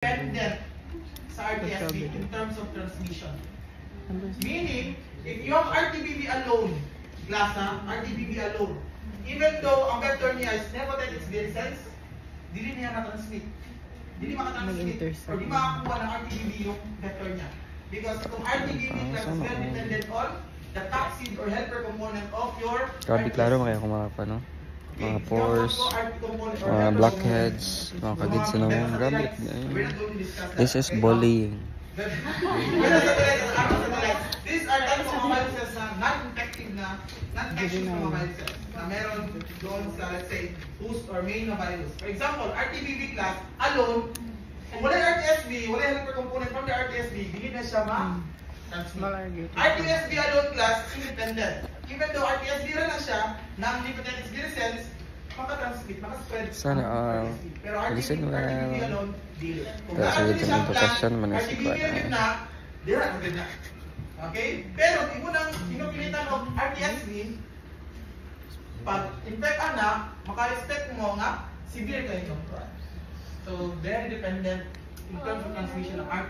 dependent sa RTSB in terms of transmission. Meaning, if you have RTBB alone, class RTBB alone, even though ang vector niya is nephatitis virescens, dili niya na-transmit. Dili makatransmit or di makakuha ng RTBB yung vector niya. Because itong RTBB class is very dependent on the toxin or helper component of your Grabe klaro makaya kumapa, no? Mga pores, mga blackheads, mga kagits na naman. Grabe. This is bullying. These are types of viruses na non-infective na non-infectious mga viruses na meron doon sa, let's say, host or main na virus. For example, RTBB class alone, kung wala yung RTSB, wala yung helper component from the RTSB, hindi na siya ma-transmit. RTSB alone class, independent. Even though RTSB rin na siya, ng nephatitis virescens, maka-transmit, maka-spread. Sana, pero RTBB alone, dili. Kung RTBB na, dira na. Okay? Pero, kung unang pinupilitan ng RTSB, pag infect anak, maka-expect mo nga, severe kayo. So, very dependent in terms of transmission ng RTSB.